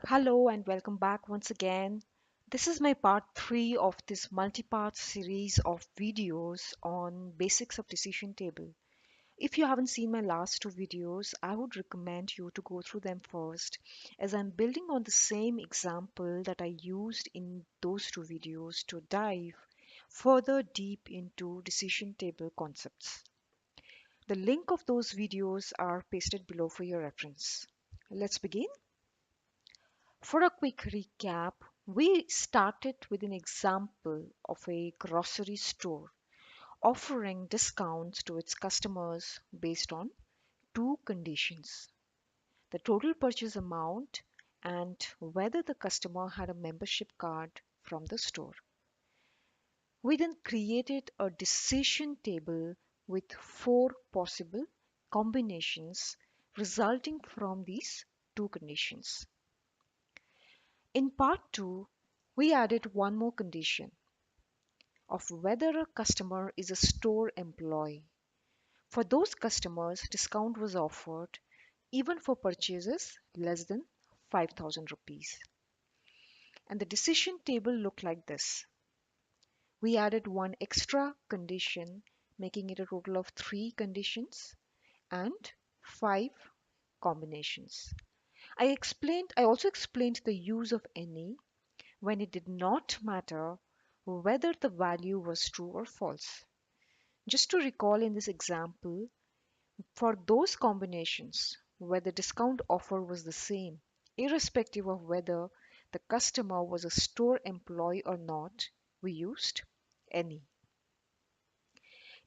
Hello and welcome back once again. This is my part 3 of this multi-part series of videos on basics of decision table. If you haven't seen my last two videos, I would recommend you to go through them first as I'm building on the same example that I used in those two videos to dive further deep into decision table concepts. The link of those videos are pasted below for your reference. Let's begin. For a quick recap, we started with an example of a grocery store offering discounts to its customers based on two conditions: the total purchase amount and whether the customer had a membership card from the store. We then created a decision table with four possible combinations resulting from these two conditions. In part 2, we added one more condition of whether a customer is a store employee. For those customers, discount was offered even for purchases less than 5,000 rupees. And the decision table looked like this. We added one extra condition, making it a total of three conditions and five combinations. I also explained the use of any when it did not matter whether the value was true or false. Just to recall in this example, for those combinations where the discount offer was the same, irrespective of whether the customer was a store employee or not, we used any.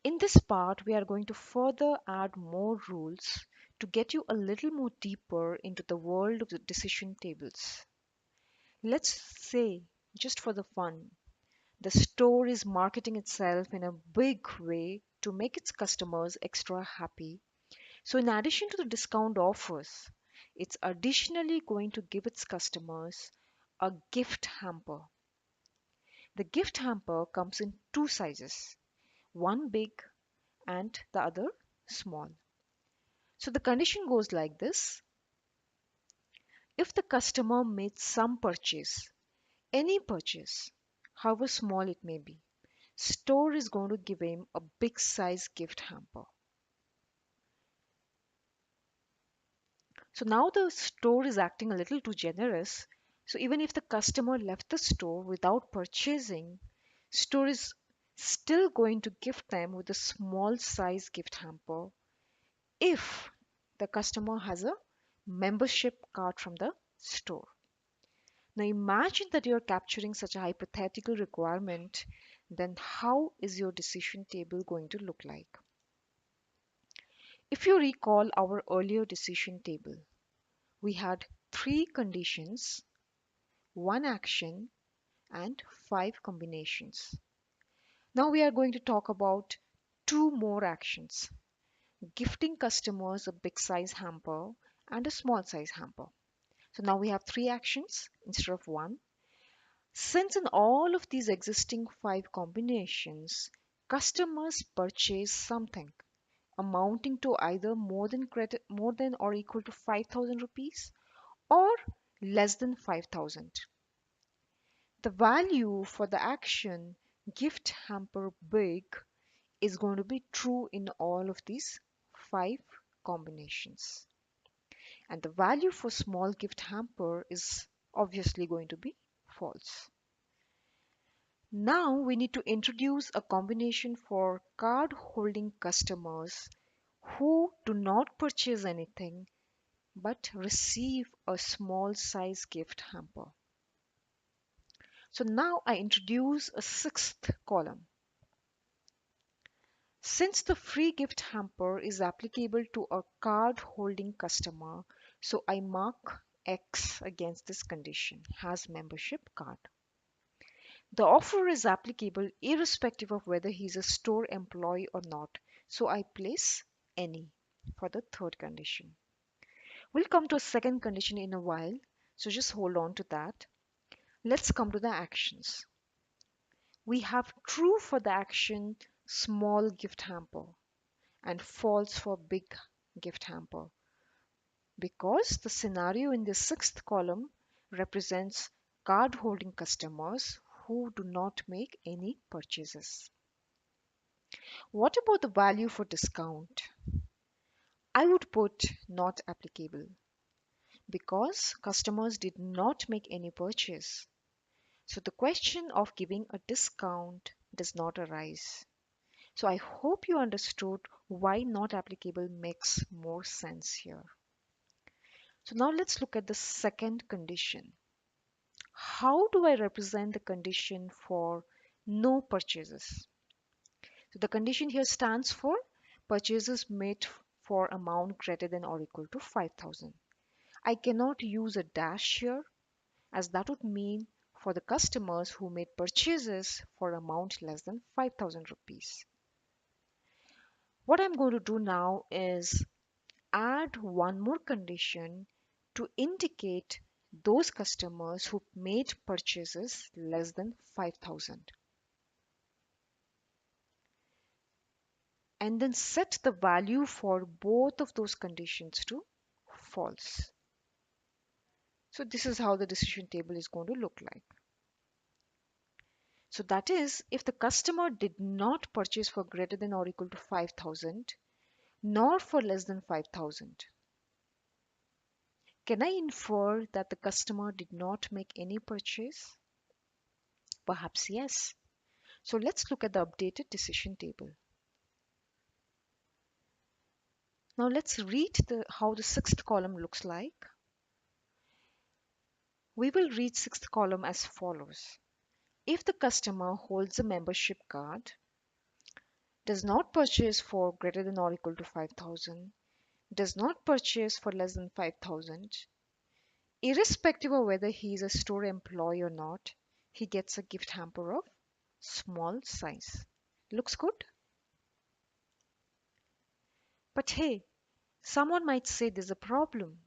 In this part, we are going to further add more rules to get you a little more deeper into the world of the decision tables. Let's say, just for the fun, the store is marketing itself in a big way to make its customers extra happy. So, in addition to the discount offers, it's additionally going to give its customers a gift hamper. The gift hamper comes in two sizes, one big and the other small. So, the condition goes like this: if the customer made some purchase, any purchase, however small it may be, store is going to give him a big size gift hamper. So now the store is acting a little too generous. So even if the customer left the store without purchasing, store is still going to gift them with a small size gift hamper if the customer has a membership card from the store. Now imagine that you're capturing such a hypothetical requirement, then how is your decision table going to look like? If you recall our earlier decision table, we had three conditions, one action, and five combinations. Now we are going to talk about two more actions: gifting customers a big size hamper and a small size hamper. So now we have three actions instead of one. Since in all of these existing five combinations, customers purchase something amounting to either more than or equal to 5,000 rupees or less than 5,000. The value for the action gift hamper big is going to be true in all of these five combinations. And the value for small gift hamper is obviously going to be false. Now we need to introduce a combination for card holding customers who do not purchase anything but receive a small size gift hamper. So now I introduce a sixth column. Since the free gift hamper is applicable to a card holding customer, so I mark X against this condition, has membership card. The offer is applicable irrespective of whether he's a store employee or not, so I place any for the third condition. We'll come to a second condition in a while, so just hold on to that. Let's come to the actions. We have true for the action small gift hamper and false for big gift hamper because the scenario in the sixth column represents card holding customers who do not make any purchases. What about the value for discount? I would put not applicable because customers did not make any purchase. So the question of giving a discount does not arise. So I hope you understood why not applicable makes more sense here. So now let's look at the second condition. How do I represent the condition for no purchases? So the condition here stands for purchases made for amount greater than or equal to 5,000. I cannot use a dash here as that would mean for the customers who made purchases for amount less than 5,000 rupees. What I'm going to do now is add one more condition to indicate those customers who made purchases less than 5,000 and then set the value for both of those conditions to false. So this is how the decision table is going to look like. So that is, if the customer did not purchase for greater than or equal to 5,000 nor for less than 5,000, can I infer that the customer did not make any purchase? Perhaps yes. So let's look at the updated decision table. Now let's read how the sixth column looks like. We will read sixth column as follows. If the customer holds a membership card, does not purchase for greater than or equal to 5,000, does not purchase for less than 5,000, irrespective of whether he is a store employee or not, he gets a gift hamper of small size. Looks good? But hey, someone might say there's a problem.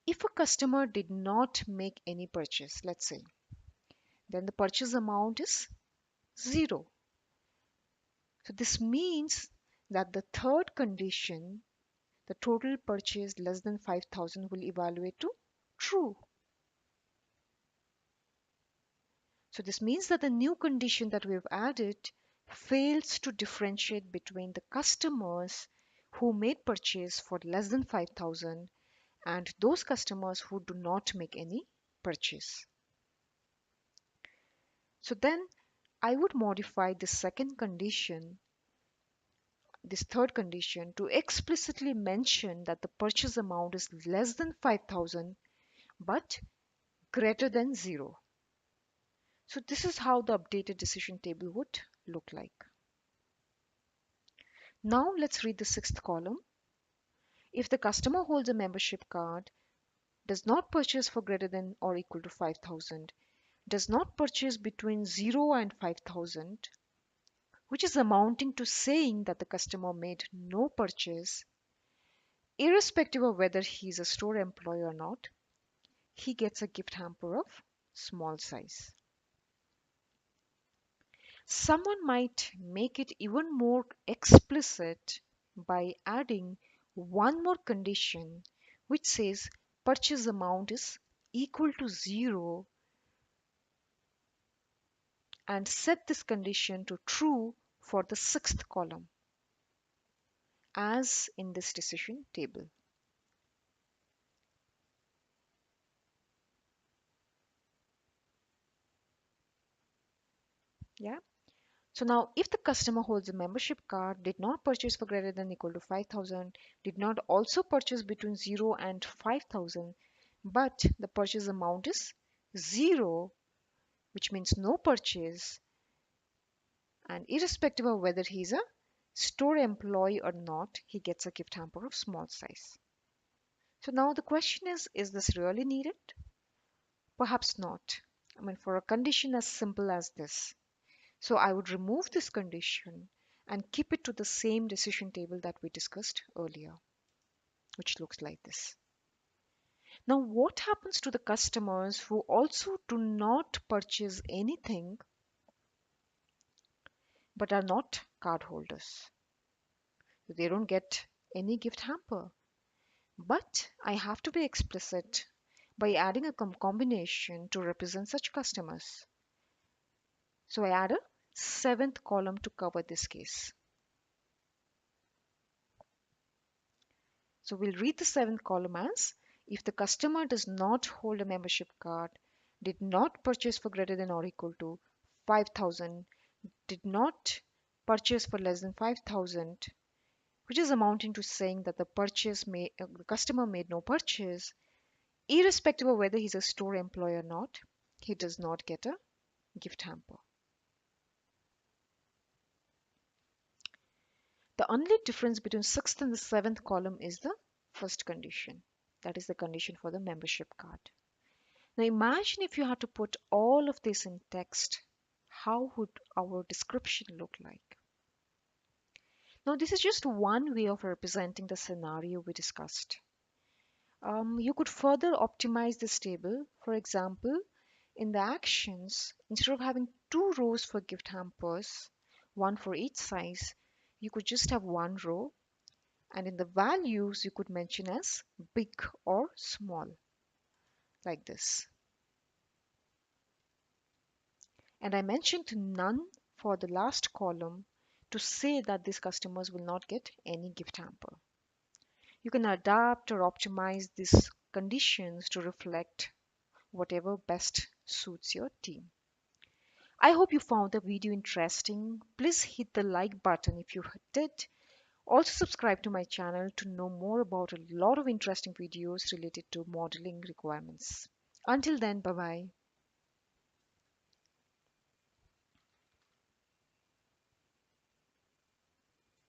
If a customer did not make any purchase, let's say, then the purchase amount is zero. So this means that the third condition, the total purchase less than 5,000 will evaluate to true. So this means that the new condition that we've added fails to differentiate between the customers who made purchase for less than 5,000 and those customers who do not make any purchase. So then I would modify the second condition, this third condition, to explicitly mention that the purchase amount is less than 5,000 but greater than zero. So this is how the updated decision table would look like. Now let's read the sixth column. If the customer holds a membership card, does not purchase for greater than or equal to 5,000, does not purchase between 0 and 5,000, which is amounting to saying that the customer made no purchase, irrespective of whether he's a store employee or not, he gets a gift hamper of small size. Someone might make it even more explicit by adding one more condition which says purchase amount is equal to 0 and set this condition to true for the sixth column as in this decision table. Yeah. So now if the customer holds a membership card, did not purchase for greater than equal to 5,000, did not also purchase between 0 and 5,000, but the purchase amount is 0, which means no purchase, and irrespective of whether he's a store employee or not, he gets a gift hamper of small size. So now the question is this really needed? Perhaps not. I mean, for a condition as simple as this. So I would remove this condition and keep it to the same decision table that we discussed earlier, which looks like this. Now, what happens to the customers who also do not purchase anything but are not card holders? They don't get any gift hamper. But I have to be explicit by adding a combination to represent such customers. So I add a seventh column to cover this case. So we'll read the seventh column as if the customer does not hold a membership card, did not purchase for greater than or equal to 5,000, did not purchase for less than 5,000, which is amounting to saying that the customer made no purchase, irrespective of whether he's a store employee or not, he does not get a gift hamper. The only difference between sixth and the seventh column is the first condition. That is the condition for the membership card. Now imagine if you had to put all of this in text, how would our description look like? Now this is just one way of representing the scenario we discussed. You could further optimize this table. For example, in the actions, instead of having two rows for gift hampers, one for each size, you could just have one row, and in the values you could mention as big or small, like this. And I mentioned none for the last column to say that these customers will not get any gift hamper. You can adapt or optimize these conditions to reflect whatever best suits your team. I hope you found the video interesting. Please hit the like button if you did. Also subscribe to my channel to know more about a lot of interesting videos related to modeling requirements. Until then, bye bye.